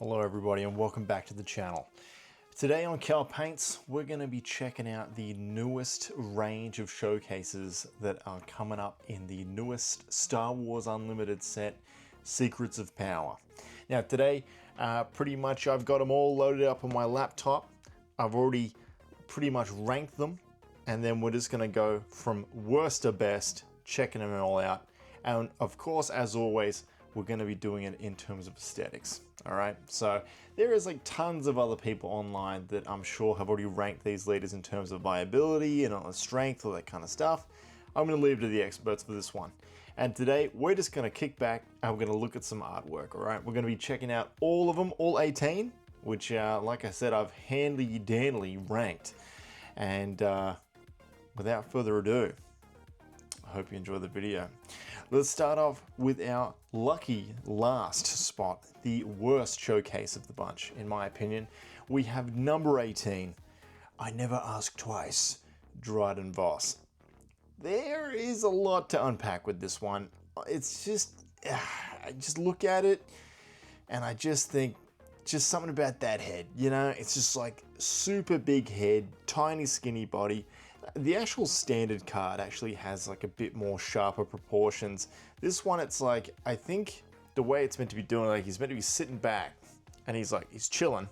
Hello everybody and welcome back to the channel. Today on Cal Paints we're going to be checking out the newest range of showcases that are coming up in the newest Star Wars Unlimited set, Secrets of Power. Now today pretty much I've got them all loaded up on my laptop. I've already pretty much ranked them and then we're just going to go from worst to best, checking them all out. And of course, as always, we're going to be doing it in terms of aesthetics. All right, so there is like tons of other people online that I'm sure have already ranked these leaders in terms of viability and on strength, all that kind of stuff. I'm going to leave it to the experts for this one. And today we're just going to kick back and we're going to look at some artwork. All right, we're going to be checking out all of them, all 18, which like I said, I've handy dandy ranked. And without further ado, I hope you enjoy the video. Let's start off with our lucky last spot, the worst showcase of the bunch, in my opinion. We have number 18, I Never Ask Twice, Dryden Voss. There is a lot to unpack with this one. It's just, I just look at it and I just think, just something about that head, you know? It's just like super big head, tiny skinny body. The actual standard card actually has like a bit more sharper proportions. This one, it's like, I think the way it's meant to be doing, like he's meant to be sitting back and he's chilling,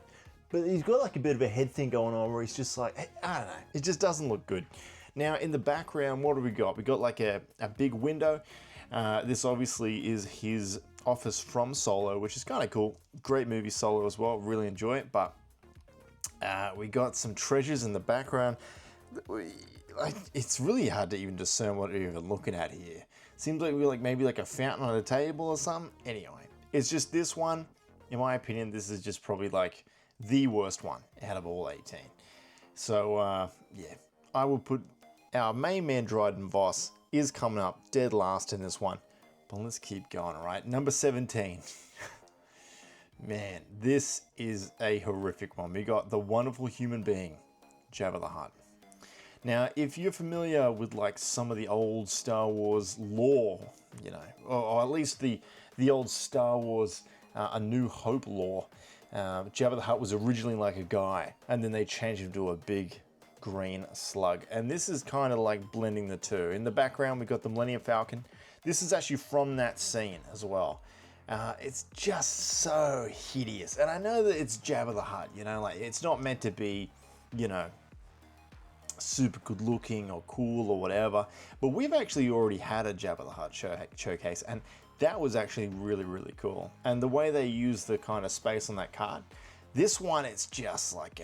but he's got like a bit of a head thing going on where he's just like, I don't know, it just doesn't look good. Now in the background, what do we got? We got like a big window. This obviously is his office from Solo, which is kind of cool. Great movie Solo as well, really enjoy it. But we got some treasures in the background. It's really hard to even discern what you're even looking at here. Seems like we're like maybe like a fountain on a table or something. Anyway, it's just this one. In my opinion, this is just probably like the worst one out of all 18. So yeah, I will put our main man Dryden Voss is coming up dead last in this one. But let's keep going, all right? Number 17. Man, this is a horrific one. We got the wonderful human being, Jabba the Hutt. Now, if you're familiar with like some of the old Star Wars lore, you know, or at least the old Star Wars A New Hope lore, Jabba the Hutt was originally like a guy, and then they changed him to a big green slug. And this is kind of like blending the two. In the background, we got the Millennium Falcon. This is actually from that scene as well. It's just so hideous. And I know that it's Jabba the Hutt, you know, like it's not meant to be, you know, super good looking or cool or whatever, but we've actually already had a Jabba the Hutt showcase, and that was actually really cool. And the way they use the kind of space on that card, this one, it's just like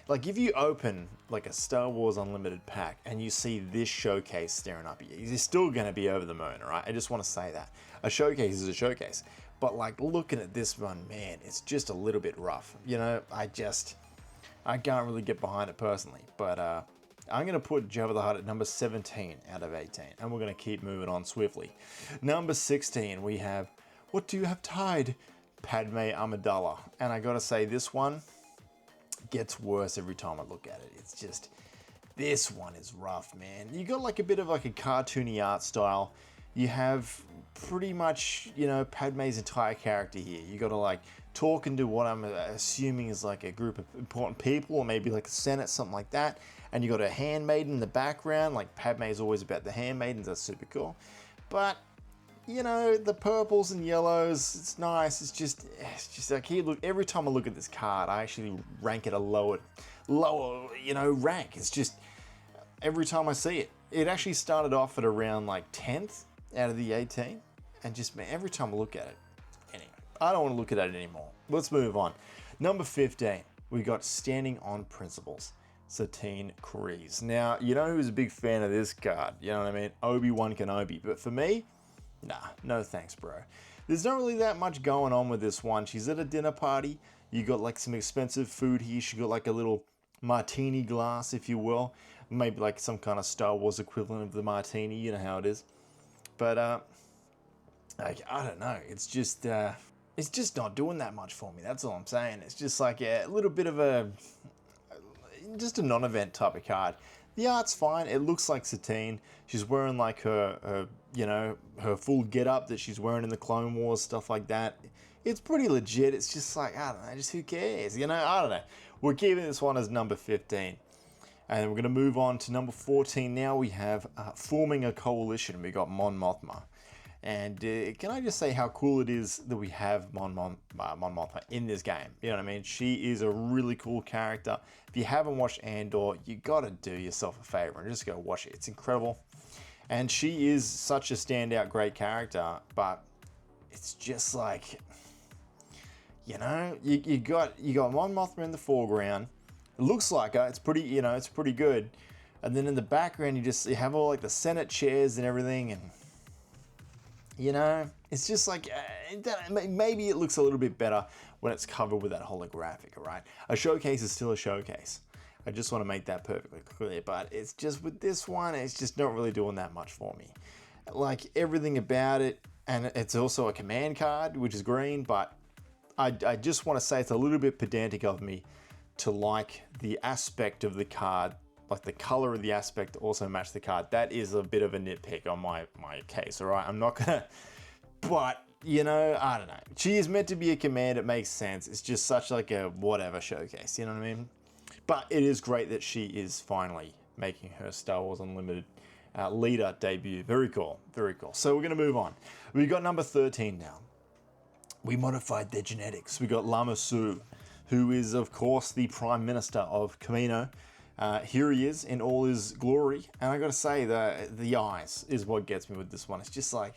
like if you open like a Star Wars Unlimited pack and you see this showcase staring up at you, you're still going to be over the moon, all right? I just want to say that. A showcase is a showcase, but like looking at this one, man, it's just a little bit rough. You know, I can't really get behind it personally, but I'm going to put Jabba the Hutt at number 17 out of 18, and we're going to keep moving on swiftly. Number 16, we have, what do you have tied? Padme Amidala. And I got to say, this one gets worse every time I look at it. It's just, this one is rough, man. You got like a bit of like a cartoony art style. You have pretty much, you know, Padme's entire character here. You got to like talk into what I'm assuming is like a group of important people, or maybe like a senate, something like that. And you got a handmaiden in the background. Like Padme is always about the handmaidens. That's super cool. But you know, the purples and yellows, it's nice. It's just like here. Look, every time I look at this card, I actually rank it a lower, you know, rank. It's just every time I see it. It actually started off at around like 10th out of the 18, and just, man, every time I look at it. Anyway, I don't want to look at it anymore. Let's move on. Number 15, we got Standing on Principles, Satine Kryze. Now, you know who's a big fan of this card? You know what I mean? Obi-Wan Kenobi. But for me, nah, no thanks, bro. There's not really that much going on with this one. She's at a dinner party. You got like some expensive food here. She got like a little martini glass, if you will. Maybe like some kind of Star Wars equivalent of the martini. You know how it is. But I don't know. It's just not doing that much for me. That's all I'm saying. It's just like a little bit of just a non-event type of card. The art's fine. It looks like Satine. She's wearing like her her full get-up that she's wearing in the Clone Wars, stuff like that. It's pretty legit. It's just like, I don't know, just who cares? I don't know. We're keeping this one as number 15. And we're going to move on to number 14. Now we have forming a coalition. We got Mon Mothma. And can I just say how cool it is that we have Mon Mothma in this game? You know what I mean? She is a really cool character. If you haven't watched Andor, you got to do yourself a favor and just go watch it. It's incredible. And she is such a standout, great character. But it's just like, you got Mon Mothma in the foreground. It looks like her. It's pretty, it's pretty good. And then in the background, you have all like the Senate chairs and everything, and it's just like, maybe it looks a little bit better when it's covered with that holographic, right? A showcase is still a showcase. I just want to make that perfectly clear, but it's just with this one, it's just not really doing that much for me. Like everything about it, and it's also a command card, which is green, but I just want to say it's a little bit pedantic of me to like the aspect of the card, like the color of the aspect to also match the card. That is a bit of a nitpick on my case, all right? I'm not gonna, but I don't know. She is meant to be a command, it makes sense. It's just such like a whatever showcase, you know what I mean? But it is great that she is finally making her Star Wars Unlimited leader debut. Very cool, very cool. So we're gonna move on. We got number 13 now. We modified their genetics. We got Lama Su, who is, of course, the Prime Minister of Kamino. Here he is in all his glory. And I got to say, the eyes is what gets me with this one. It's just like,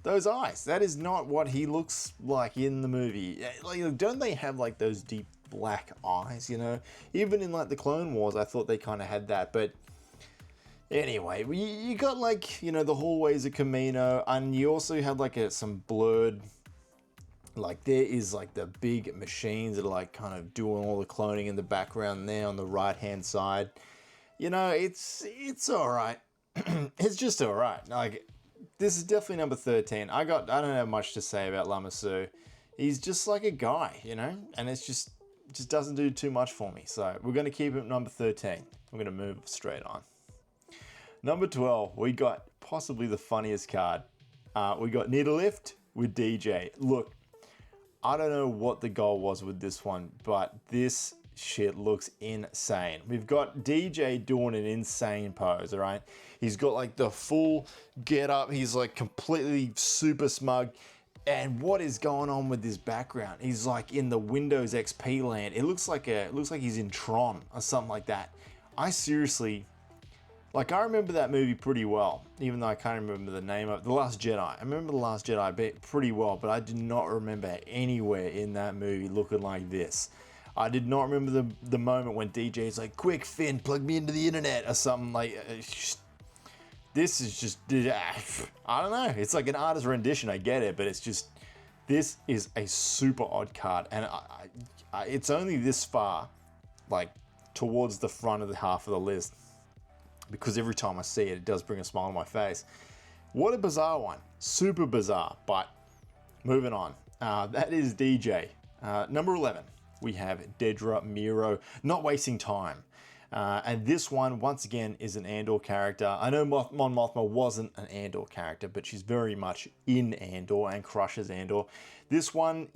those eyes. That is not what he looks like in the movie. Like, don't they have, like, those deep black eyes, Even in, like, the Clone Wars, I thought they kind of had that. But anyway, you got, like, the hallways of Kamino. And you also had, like, some blurred... Like there is like the big machines that are like kind of doing all the cloning in the background there on the right hand side. It's all right. It's just all right. Like this is definitely number 13. I don't have much to say about Lama Su. He's just like a guy, and it's just doesn't do too much for me. So we're going to keep him number 13. We're going to move straight on. Number 12, we got possibly the funniest card. We got Need a Lift with DJ. Look, I don't know what the goal was with this one, but this shit looks insane. We've got DJ doing an insane pose, all right? He's got like the full get up. He's like completely super smug. And what is going on with this background? He's like in the Windows XP land. It looks like he's in Tron or something like that. I seriously... Like, I remember that movie pretty well, even though I can't remember the name of it. The Last Jedi. I remember The Last Jedi pretty well, but I do not remember anywhere in that movie looking like this. I did not remember the moment when DJ's like, quick, Finn, plug me into the internet, or something like... This is just... I don't know. It's like an artist rendition, I get it, but it's just... This is a super odd card, and it's only this far, like, towards the front of the half of the list. Because every time I see it, it does bring a smile on my face. What a bizarre one. Super bizarre, but moving on. That is DJ. Number 11, we have Dedra Miro, Not Wasting Time. And this one, once again, is an Andor character. I know Mon Mothma wasn't an Andor character, but she's very much in Andor and crushes Andor. This one,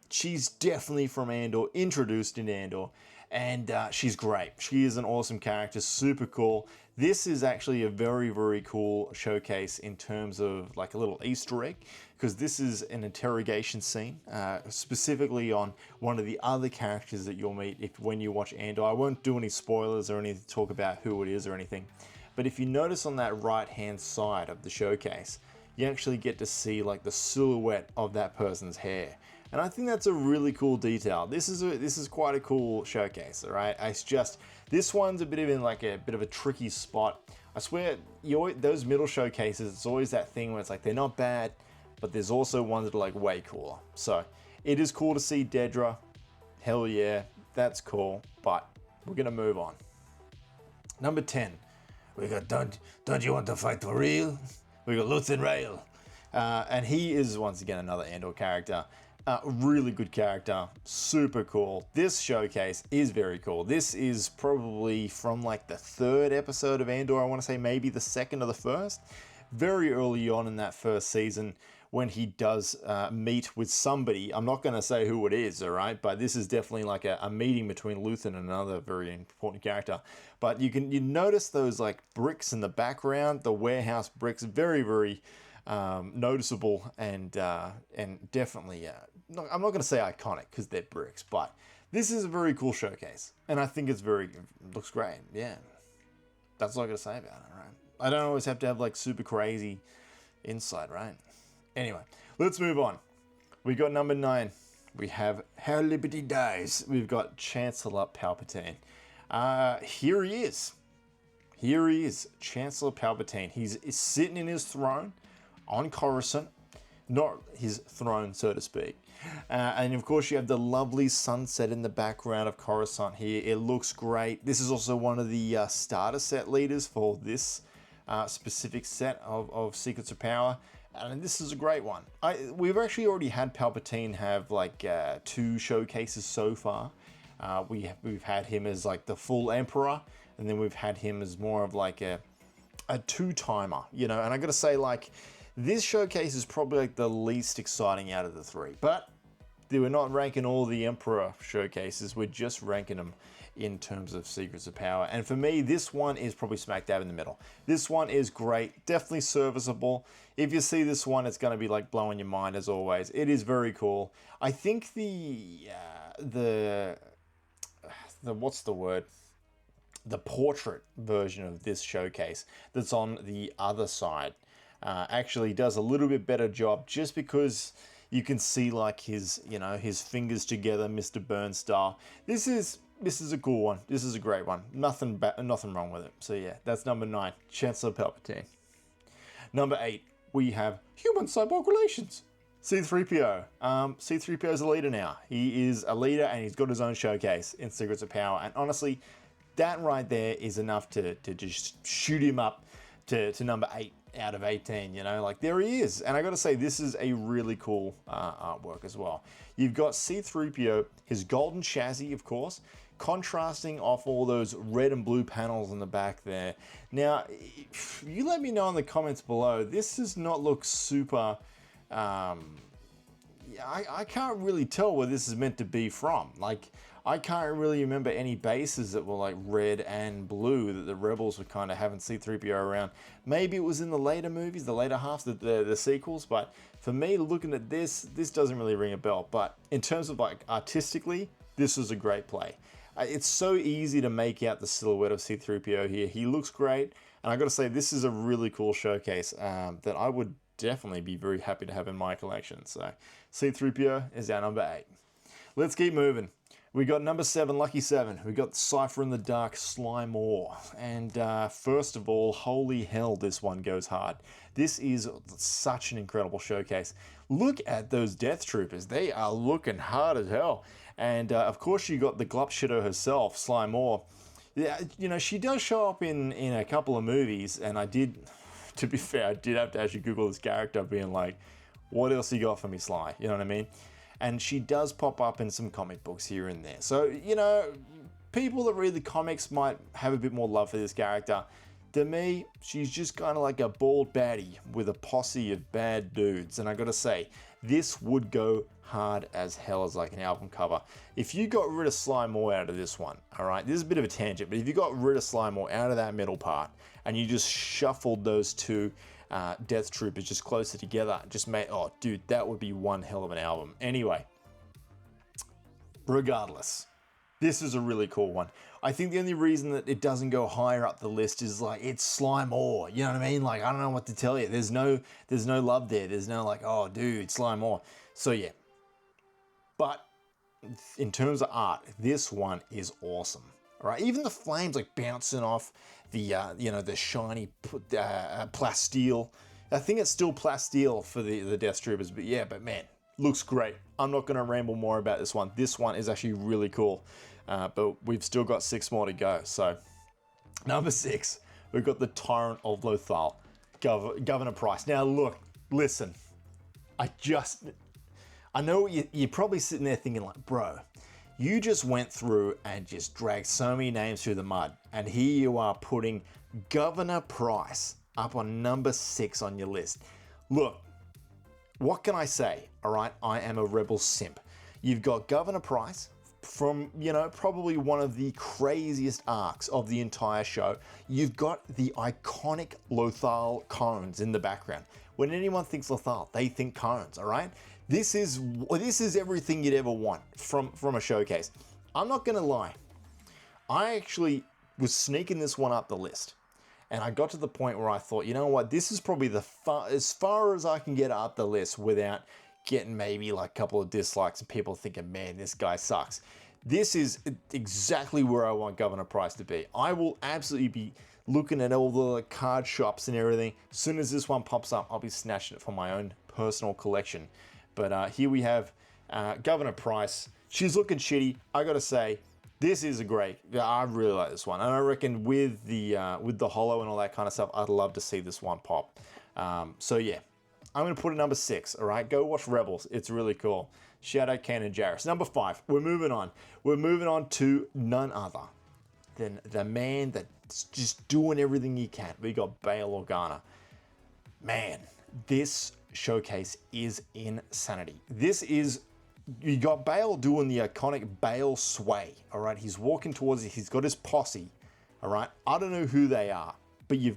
she's definitely from Andor, introduced in Andor. And she's great. She is an awesome character, super cool. This is actually a very, very cool showcase in terms of like a little Easter egg, because this is an interrogation scene, specifically on one of the other characters that you'll meet when you watch Andor. I won't do any spoilers or anything to talk about who it is or anything, but if you notice on that right-hand side of the showcase, you actually get to see like the silhouette of that person's hair. And I think that's a really cool detail. This is quite a cool showcase, all right? It's just, this one's a bit of a tricky spot. I swear, those middle showcases, it's always that thing where it's like, they're not bad, but there's also ones that are like way cooler. So it is cool to see Dedra. Hell yeah, that's cool, but we're gonna move on. Number 10, we got Don't You Want to Fight for Real? We got Luthen Rail. And he is once again another Andor character. Really good character, super cool. This showcase is very cool. This is probably from like the 3rd episode of Andor, I want to say maybe the 2nd or the 1st. Very early on in that 1st season when he does meet with somebody. I'm not going to say who it is, all right? But this is definitely like a meeting between Luthen and another very important character. But you notice those like bricks in the background, the warehouse bricks, very, very noticeable and definitely, I'm not going to say iconic because they're bricks, but this is a very cool showcase. And I think it looks great. Yeah. That's all I got to say about it, right? I don't always have to have like super crazy insight, right? Anyway, let's move on. We got number 9. We have How Liberty Dies. We've got Chancellor Palpatine. Here he is. Here he is, Chancellor Palpatine. He's sitting in his throne on Coruscant. Not his throne, so to speak. And of course, you have the lovely sunset in the background of Coruscant here. It looks great. This is also one of the starter set leaders for this specific set of Secrets of Power. And this is a great one. We've actually already had Palpatine have like 2 showcases so far. We've had him as like the full Emperor, and then we've had him as more of like a 2-timer, you know. And I gotta say, like, this showcase is probably like the least exciting out of the 3. But we're not ranking all the Emperor showcases. We're just ranking them in terms of Secrets of Power. And for me, this one is probably smack dab in the middle. This one is great, definitely serviceable. If you see this one, it's going to be like blowing your mind as always. It is very cool. I think the what's the word? The portrait version of this showcase that's on the other side actually does a little bit better job, just because you can see like his fingers together, Mr. Burns style. This is a cool one. This is a great one. Nothing wrong with it. So yeah, that's number 9, Chancellor Palpatine. Number 8, we have human-cyborg relations. C-3PO. C-3PO is a leader now. He is a leader and he's got his own showcase in Secrets of Power. And honestly, that right there is enough to just shoot him up to number 8 out of 18, you know, like there he is. And I gotta say, this is a really cool artwork as well. You've got C-3PO, his golden chassis, of course, contrasting off all those red and blue panels in the back there. Now, you let me know in the comments below, this does not look super, I can't really tell where this is meant to be from. Like, I can't really remember any bases that were like red and blue that the Rebels were kind of having C-3PO around. Maybe it was in the later movies, the later half, the sequels, but for me, looking at this doesn't really ring a bell. But in terms of like artistically, this was a great play. It's so easy to make out the silhouette of C-3PO here. He looks great, and I gotta say, this is a really cool showcase that I would definitely be very happy to have in my collection. So C-3PO is our number 8. Let's keep moving. We got number 7, Lucky 7. We got Cypher in the Dark, Slime Ore. And first of all, holy hell, this one goes hard. This is such an incredible showcase. Look at those Death Troopers. They are looking hard as hell. And of course, you got the Glop Shitter herself, Slime Ore. Yeah, you know, she does show up in a couple of movies, and I did, to be fair, I did have to actually Google this character, being like, what else you got for me, Sly? You know what I mean? And she does pop up in some comic books here and there. So, you know, people that read the comics might have a bit more love for this character. To me, she's just kind of like a bald baddie with a posse of bad dudes. And I gotta say, this would go hard as hell as like an album cover. If you got rid of Slime Ore out of this one, all right, this is a bit of a tangent, but if you got rid of Slime Ore out of that middle part and you just shuffled those two Death Troopers just closer together, just made, oh dude, that would be one hell of an album. Anyway, regardless, this is a really cool one. I think the only reason that it doesn't go higher up the list is like, it's Slime Ore, you know what I mean? Like, I don't know what to tell you. There's no love there. There's no like, oh dude, Slime Ore. So yeah, but in terms of art, this one is awesome. All right, even the flames like bouncing off the the shiny plasteel. I think it's still plasteel for the Death Troopers, but yeah, but man, looks great. I'm not going to ramble more about this one. This one is actually really cool, but we've still got 6 more to go. So number 6, we've got the Tyrant of Lothal, Governor Price. Now look, listen, I know you're probably sitting there thinking like, bro, you just went through and just dragged so many names through the mud, and here you are putting Governor Price up on number 6 on your list. Look, what can I say? All right, I am a Rebel simp. You've got Governor Price from, probably one of the craziest arcs of the entire show. You've got the iconic Lothal cones in the background. When anyone thinks Lothal, they think cones, all right? This is everything you'd ever want from a showcase. I'm not gonna lie. I actually was sneaking this one up the list. And I got to the point where I thought, you know what, this is probably as far as I can get up the list without getting maybe like a couple of dislikes and people thinking, man, this guy sucks. This is exactly where I want Governor Price to be. I will absolutely be looking at all the card shops and everything. As soon as this one pops up, I'll be snatching it for my own personal collection. But here we have Governor Price. She's looking shitty. I gotta say, this is a great. I really like this one, and I reckon with the holo and all that kind of stuff, I'd love to see this one pop. So yeah, I'm gonna put it number 6. All right, go watch Rebels. It's really cool. Shout out Kanan Jarrus. Number 5. We're moving on. We're moving on to none other than the man that's just doing everything he can. We got Bail Organa. Man, this showcase is insanity. You got Bale doing the iconic Bale sway, all right? He's walking towards it. He's got his posse, all right? I don't know who they are, but he's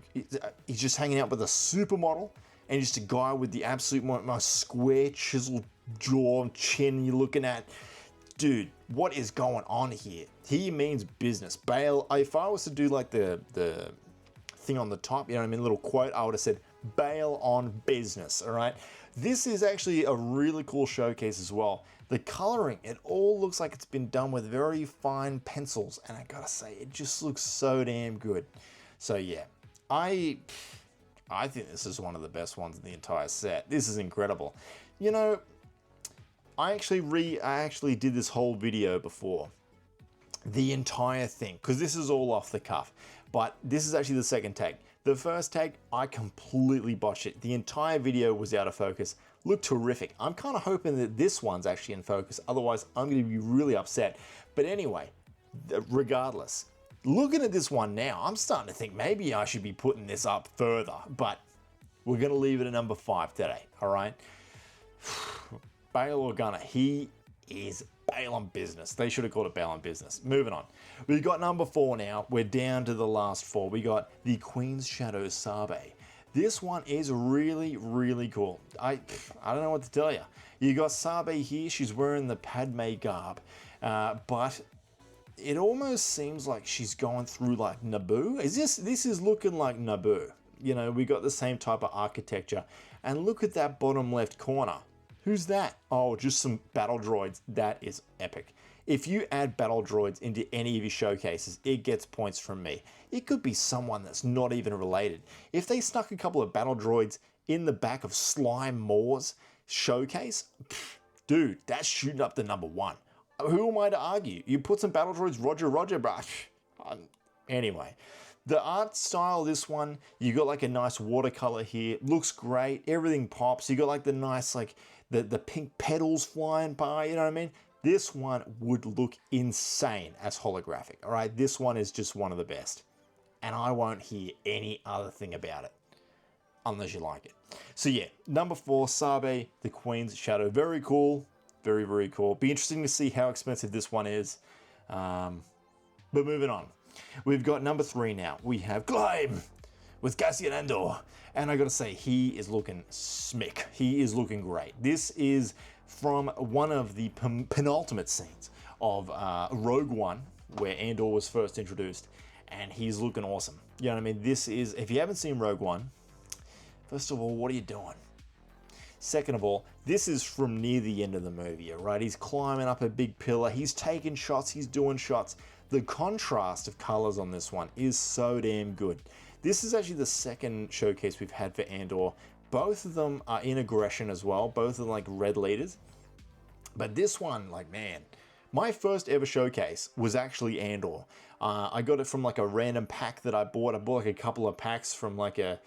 just hanging out with a supermodel and just a guy with the absolute most square, chiseled jaw and chin you're looking at. Dude, what is going on here? He means business. Bale, if I was to do like the thing on the top, you know what I mean, little quote, I would have said, Bale on business, all right? This is actually a really cool showcase as well. The coloring, it all looks like it's been done with very fine pencils, and I gotta say, it just looks so damn good. So yeah, I think this is one of the best ones in the entire set. This is incredible. You know, I actually did this whole video before. The entire thing, because this is all off the cuff, but this is actually the second take. The first take, I completely botched it. The entire video was out of focus. Looked terrific. I'm kind of hoping that this one's actually in focus. Otherwise, I'm going to be really upset. But anyway, regardless, looking at this one now, I'm starting to think maybe I should be putting this up further. But we're going to leave it at number 5 today, all right? Bail Organa, he is Bail on business. They should have called it Bail on business. Moving on. We've got number 4 now. We're down to the last 4. We got the Queen's Shadow Sabe. This one is really, really cool. I don't know what to tell you. You got Sabe here. She's wearing the Padme garb. But it almost seems like she's going through like Naboo. This is looking like Naboo. You know, we got the same type of architecture. And look at that bottom left corner. Who's that? Oh, just some battle droids. That is epic. If you add battle droids into any of your showcases, it gets points from me. It could be someone that's not even related. If they snuck a couple of battle droids in the back of Slime Moore's showcase, dude, that's shooting up to number 1. Who am I to argue? You put some battle droids, Roger, bruh. Anyway, the art style of this one, you got like a nice watercolor here. Looks great. Everything pops. You got like the nice, like the pink petals flying by, you know what I mean? This one would look insane as holographic, all right? This one is just one of the best. And I won't hear any other thing about it unless you like it. So yeah, number 4, Sabe, the Queen's Shadow. Very cool. Very, very cool. Be interesting to see how expensive this one is. But moving on. We've got number 3 now. We have Climb with Cassian Andor. And I gotta say, he is looking smick. He is looking great. This is from one of the penultimate scenes of Rogue One, where Andor was first introduced, and he's looking awesome. You know what I mean? This is, if you haven't seen Rogue One, first of all, what are you doing? Second of all, this is from near the end of the movie, right? He's climbing up a big pillar, he's taking shots, he's doing shots. The contrast of colors on this one is so damn good. This is actually the second showcase we've had for Andor. Both of them are in aggression as well. Both are like red leaders. But this one, like, man, my first ever showcase was actually Andor. I got it from like a random pack that I bought. I bought like a couple of packs from like a,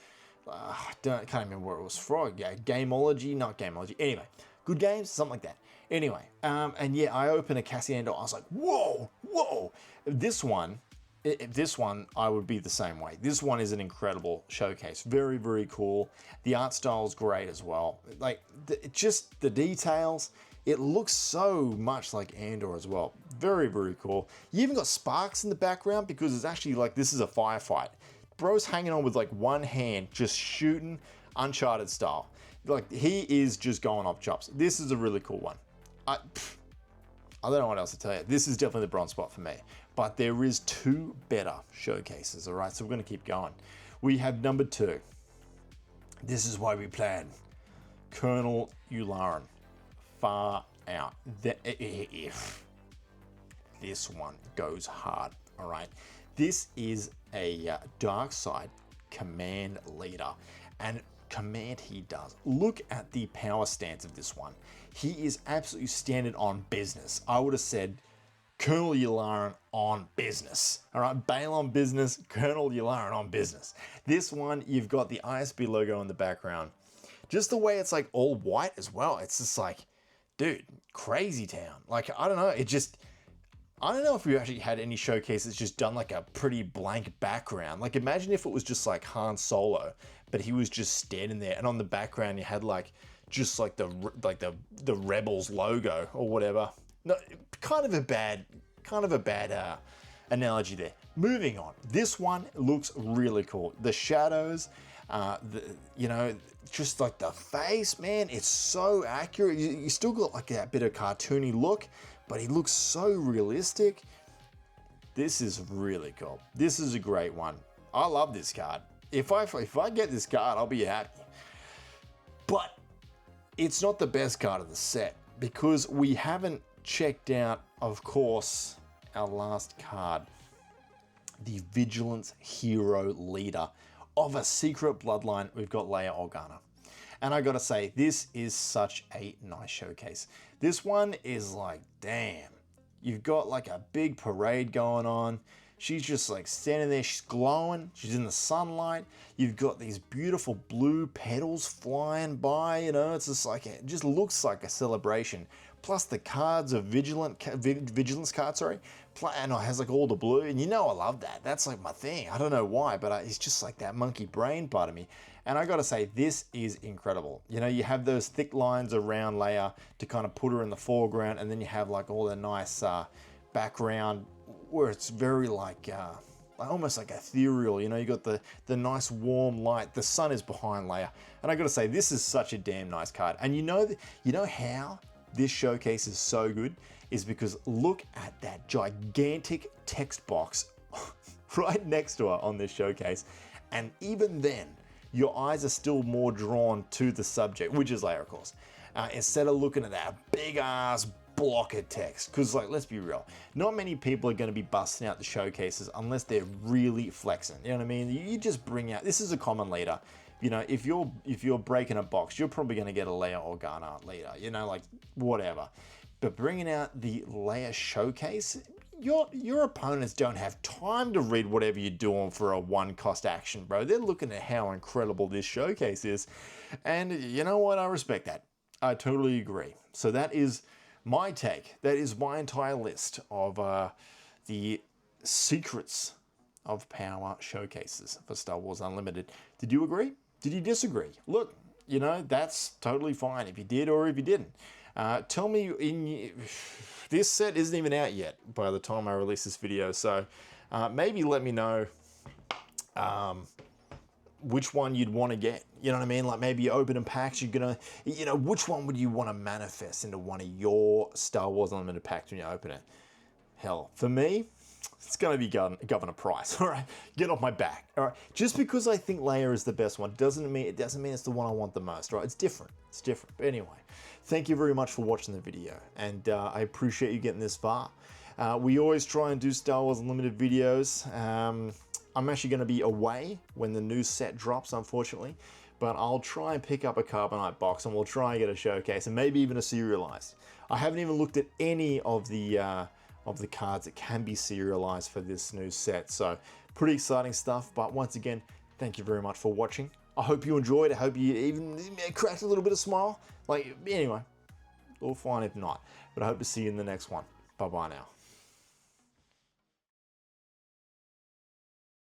can't remember where it was from. Yeah, Gameology, not Gameology. Anyway, Good Games, something like that. Anyway, and yeah, I opened a Cassian Andor. I was like, whoa, whoa. This one I would be the same way. This one is an incredible showcase. Very, very cool. The art style is great as well. Like, just the details. It looks so much like Andor as well. Very, very cool. You even got sparks in the background because it's actually like this is a firefight. Bro's hanging on with like one hand, just shooting Uncharted style. Like, he is just going off chops. This is a really cool one. I don't know what else to tell you. This is definitely the bronze spot for me. But there is two better showcases, all right? So we're going to keep going. We have number 2. This is why we plan. Colonel Yularen. Far out. This one goes hard, all right? This is a dark side command leader, and command he does. Look at the power stance of this one. He is absolutely standing on business. I would have said Colonel Yularen on business. All right, Bale on business, Colonel Yularen on business. This one, you've got the ISB logo in the background. Just the way it's like all white as well. It's just like, dude, crazy town. Like, I don't know. I don't know if we actually had any showcases just done like a pretty blank background. Like, imagine if it was just like Han Solo, but he was just standing there, and on the background you had like just like the Rebels logo or whatever. No, kind of a bad analogy there. Moving on. This one looks really cool. The shadows, just like the face, man, it's so accurate. You still got like that bit of cartoony look, but he looks so realistic. This is really cool. This is a great one. I love this card. If I get this card, I'll be happy. But it's not the best card of the set because we haven't checked out, of course, our last card, the Vigilance Hero Leader of a secret bloodline. We've got Leia Organa. And I gotta say, this is such a nice showcase. This one is like, damn, you've got like a big parade going on. She's just like standing there, she's glowing, she's in the sunlight. You've got these beautiful blue petals flying by, it's just like, it just looks like a celebration. Plus the cards are vigilance cards, sorry. And it has like all the blue, and I love that. That's like my thing. I don't know why, but it's just like that monkey brain part of me. And I gotta say, this is incredible. You have those thick lines around Leia to kind of put her in the foreground, and then you have like all the nice background where it's very like almost like ethereal. You got the nice warm light. The sun is behind Leia, and I gotta say, this is such a damn nice card. And you know how this showcase is so good is because look at that gigantic text box right next to her on this showcase, and even then your eyes are still more drawn to the subject, which is Leia, of course, instead of looking at that big ass block of text. Because, like, let's be real, not many people are going to be busting out the showcases unless they're really flexing. You know what I mean? You just bring out, this is a common leader. If you're breaking a box, you're probably going to get a Leia Organa leader, like whatever. But bringing out the Leia showcase, your opponents don't have time to read whatever you're doing for a one-cost action, bro. They're looking at how incredible this showcase is. And you know what? I respect that. I totally agree. So that is my take. That is my entire list of the secrets of power showcases for Star Wars Unlimited. Did you agree? Did you disagree? Look, that's totally fine if you did or if you didn't. Tell me, this set isn't even out yet by the time I release this video, so maybe let me know which one you'd want to get. You know what I mean? Like, maybe you open in packs, you're gonna, which one would you want to manifest into one of your Star Wars Unlimited packs when you open it? Hell, for me, it's going to be Governor Price. All right, get off my back. All right, just because I think Leia is the best one doesn't mean it's the one I want the most. Right? It's different. It's different. But anyway, thank you very much for watching the video, and I appreciate you getting this far. We always try and do Star Wars Unlimited videos. I'm actually going to be away when the new set drops, unfortunately, but I'll try and pick up a Carbonite box, and we'll try and get a showcase, and maybe even a serialized. I haven't even looked at any of the cards that can be serialized for this new set, so pretty exciting stuff. But once again, thank you very much for watching. I hope you enjoyed. I hope you even cracked a little bit of smile. Like, anyway, or fine if not. But I hope to see you in the next one. Bye bye now.